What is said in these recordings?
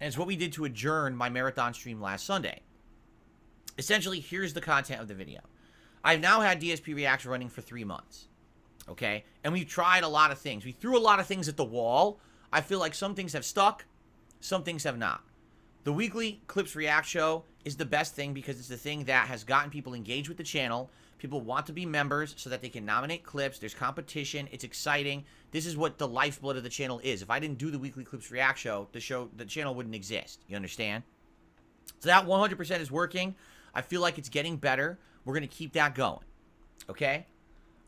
And it's what we did to adjourn my marathon stream last Sunday. Essentially, here's the content of the video. I've now had DSP Reacts running for 3 months. Okay? And we've tried a lot of things. We threw a lot of things at the wall. I feel like some things have stuck, some things have not. The weekly Clips React show is the best thing because it's the thing that has gotten people engaged with the channel. People want to be members so that they can nominate clips. There's competition. It's exciting. This is what the lifeblood of the channel is. If I didn't do the weekly Clips React show, the channel wouldn't exist. You understand? So that 100% is working. I feel like it's getting better. We're going to keep that going. Okay?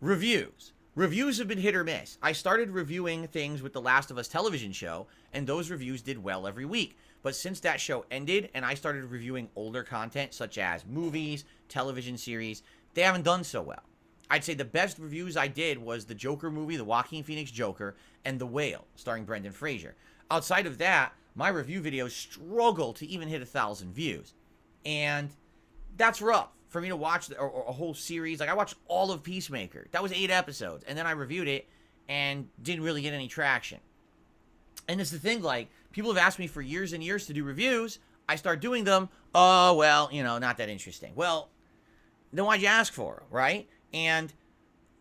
Reviews. Reviews have been hit or miss. I started reviewing things with the Last of Us television show, and those reviews did well every week. But since that show ended and I started reviewing older content such as movies, television series, they haven't done so well. I'd say the best reviews I did was the Joker movie, the Joaquin Phoenix Joker, and The Whale, starring Brendan Fraser. Outside of that, my review videos struggle to even hit 1,000 views. And that's rough for me to watch a whole series. Like, I watched all of Peacemaker. That was 8 episodes. And then I reviewed it and didn't really get any traction. And it's the thing, like, people have asked me for years and years to do reviews. I start doing them. Oh, well, you know, not that interesting. Well, then why'd you ask for them, right? And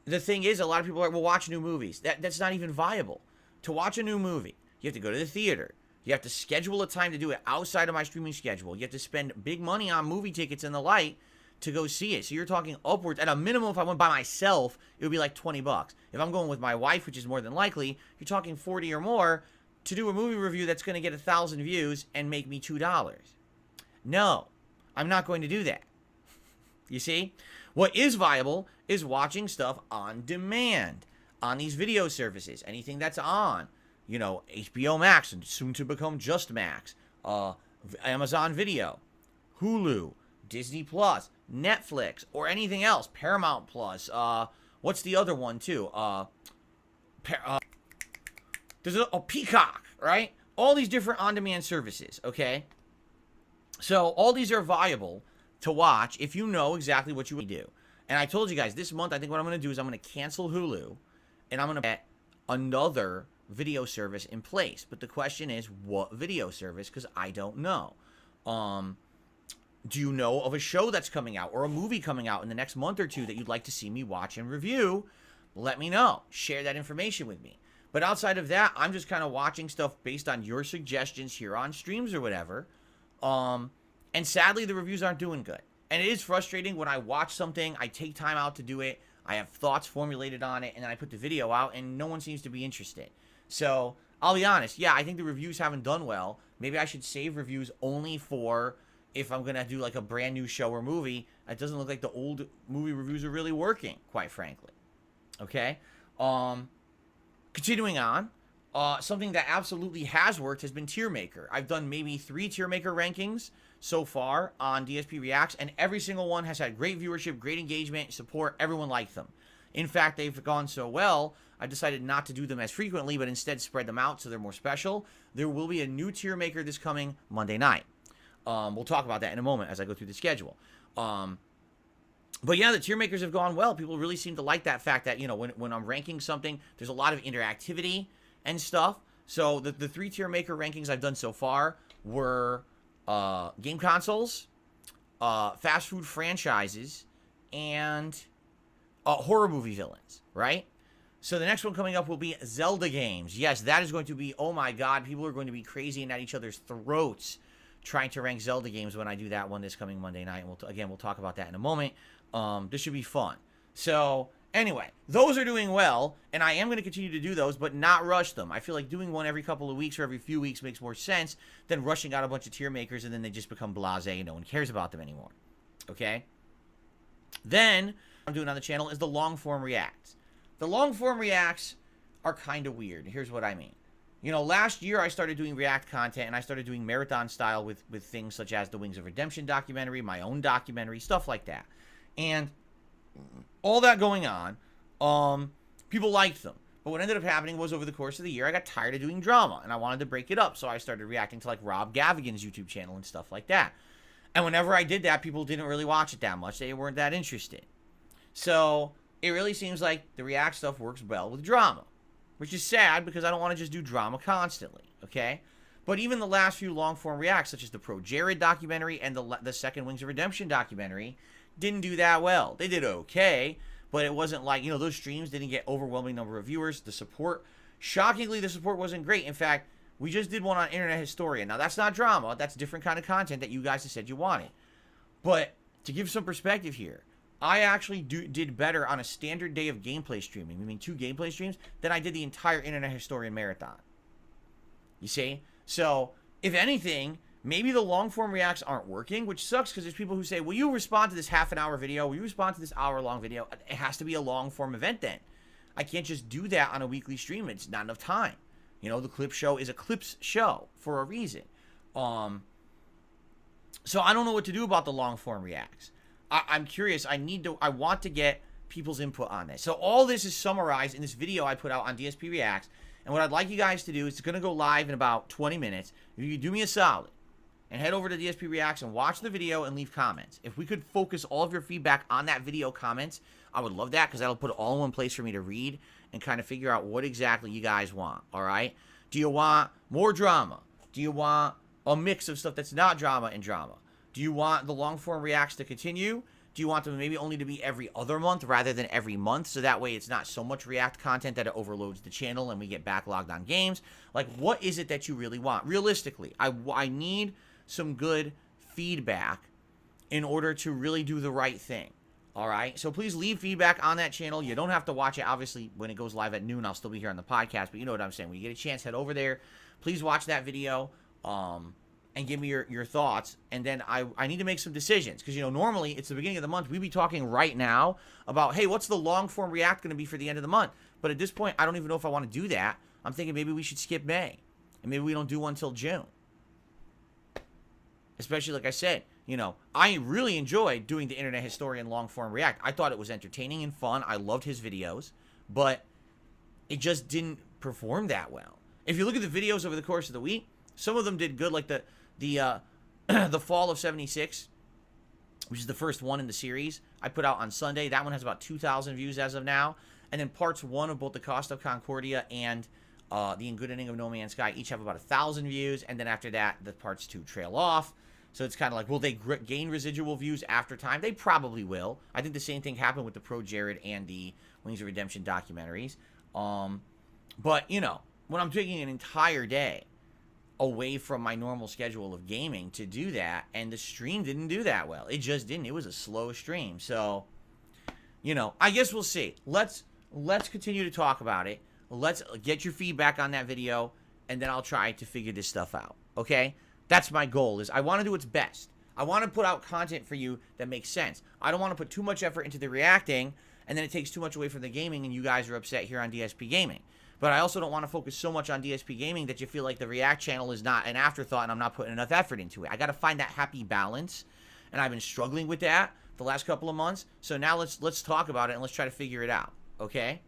the thing is, a lot of people are like, well, watch new movies. That's not even viable. To watch a new movie, you have to go to the theater. You have to schedule a time to do it outside of my streaming schedule. You have to spend big money on movie tickets and the like to go see it. So you're talking upwards. At a minimum, if I went by myself, it would be like $20. If I'm going with my wife, which is more than likely, you're talking 40 or more to do a movie review that's going to get 1,000 views and make me $2. No, I'm not going to do that. You see? What is viable is watching stuff on demand on these video services. Anything that's on, you know, HBO Max and soon to become Just Max, Amazon Video, Hulu, Disney Plus, Netflix, or anything else, Paramount Plus. What's the other one too? There's a Peacock, right? All these different on-demand services, okay? So all these are viable to watch if you know exactly what you would do. And I told you guys, this month, I think what I'm going to do is I'm going to cancel Hulu, and I'm going to get another video service in place. But the question is, what video service? Because I don't know. Do you know of a show that's coming out or a movie coming out in the next month or two that you'd like to see me watch and review? Let me know. Share that information with me. But outside of that, I'm just kind of watching stuff based on your suggestions here on streams or whatever. And sadly, the reviews aren't doing good. And it is frustrating when I watch something, I take time out to do it, I have thoughts formulated on it, and then I put the video out, and no one seems to be interested. So, I'll be honest, yeah, I think the reviews haven't done well. Maybe I should save reviews only for if I'm going to do like a brand new show or movie. It doesn't look like the old movie reviews are really working, quite frankly. Okay? Continuing on, something that absolutely has worked has been Tier Maker. I've done maybe 3 Tier Maker rankings so far on DSP Reacts, and every single one has had great viewership, great engagement, support. Everyone liked them. In fact, they've gone so well, I decided not to do them as frequently, but instead spread them out so they're more special. There will be a new Tier Maker this coming Monday night. We'll talk about that in a moment as I go through the schedule. But yeah, the Tier Makers have gone well. People really seem to like that fact that, you know, when I'm ranking something, there's a lot of interactivity and stuff. So the 3 Tier Maker rankings I've done so far were game consoles, fast food franchises, and horror movie villains, right? So the next one coming up will be Zelda games. Yes, that is going to be, oh my god, people are going to be crazy and at each other's throats trying to rank Zelda games when I do that one this coming Monday night. And we'll talk about that in a moment. This should be fun. So anyway, those are doing well, and I am going to continue to do those, but not rush them. I feel like doing one every couple of weeks or every few weeks makes more sense than rushing out a bunch of Tier Makers and then they just become blasé and no one cares about them anymore. Okay? Then, what I'm doing on the channel is the long-form reacts. The long-form reacts are kind of weird. Here's what I mean. You know, last year I started doing React content, and I started doing marathon style with things such as the Wings of Redemption documentary, my own documentary, stuff like that. And all that going on, people liked them. But what ended up happening was over the course of the year, I got tired of doing drama, and I wanted to break it up. So I started reacting to like Rob Gavigan's YouTube channel and stuff like that. And whenever I did that, people didn't really watch it that much. They weren't that interested. So it really seems like the React stuff works well with drama, which is sad because I don't want to just do drama constantly, okay? But even the last few long-form reacts, such as the Pro Jared documentary and the second Wings of Redemption documentary, didn't do that well. They did okay, but it wasn't like, those streams didn't get overwhelming number of viewers. The support, shockingly, the support wasn't great. In fact, we just did one on Internet Historian. Now, that's not drama. That's different kind of content that you guys have said you wanted. But to give some perspective here, I actually did better on a standard day of gameplay streaming, meaning 2 gameplay streams, than I did the entire Internet Historian marathon. You see? So, if anything, maybe the long-form reacts aren't working, which sucks because there's people who say, will you respond to this half-an-hour video? Will you respond to this hour-long video? It has to be a long-form event then. I can't just do that on a weekly stream. It's not enough time. The clip show is a clips show for a reason. So I don't know what to do about the long-form reacts. I'm curious. I want to get people's input on this. So all this is summarized in this video I put out on DSP Reacts. And what I'd like you guys to do is it's going to go live in about 20 minutes. If you do me a solid and head over to DSP Reacts and watch the video and leave comments. If we could focus all of your feedback on that video comments, I would love that because that'll put it all in one place for me to read and kind of figure out what exactly you guys want, all right? Do you want more drama? Do you want a mix of stuff that's not drama and drama? Do you want the long-form reacts to continue? Do you want them maybe only to be every other month rather than every month, so that way it's not so much React content that it overloads the channel and we get backlogged on games? Like, what is it that you really want? Realistically, I need some good feedback in order to really do the right thing. All right? So please leave feedback on that channel. You don't have to watch it. Obviously, when it goes live at noon, I'll still be here on the podcast, but you know what I'm saying. When you get a chance, head over there. Please watch that video. And give me your thoughts, and then I need to make some decisions, because, normally it's the beginning of the month. We'd be talking right now about, hey, what's the long-form react going to be for the end of the month? But at this point, I don't even know if I want to do that. I'm thinking maybe we should skip May, and maybe we don't do one until June. Especially, like I said, I really enjoyed doing the Internet Historian long-form react. I thought it was entertaining and fun. I loved his videos, but it just didn't perform that well. If you look at the videos over the course of the week, some of them did good, like the Fall of 76, which is the first one in the series, I put out on Sunday. That one has about 2,000 views as of now. And then parts 1 of both the Cost of Concordia and the In Good Ending of No Man's Sky each have about 1,000 views. And then after that, the parts 2 trail off. So it's kind of like, will they gain residual views after time? They probably will. I think the same thing happened with the Pro Jared and the Wings of Redemption documentaries. But, when I'm taking an entire day away from my normal schedule of gaming to do that, and the stream didn't do that well. It just didn't. It was a slow stream. So, I guess we'll see. Let's continue to talk about it. Let's get your feedback on that video, and then I'll try to figure this stuff out. Okay? That's my goal, is I want to do what's best. I want to put out content for you that makes sense. I don't want to put too much effort into the reacting, and then it takes too much away from the gaming, and you guys are upset here on DSP Gaming. But I also don't want to focus so much on DSP Gaming that you feel like the React channel is not an afterthought and I'm not putting enough effort into it. I got to find that happy balance, and I've been struggling with that the last couple of months. So now let's talk about it and let's try to figure it out, okay?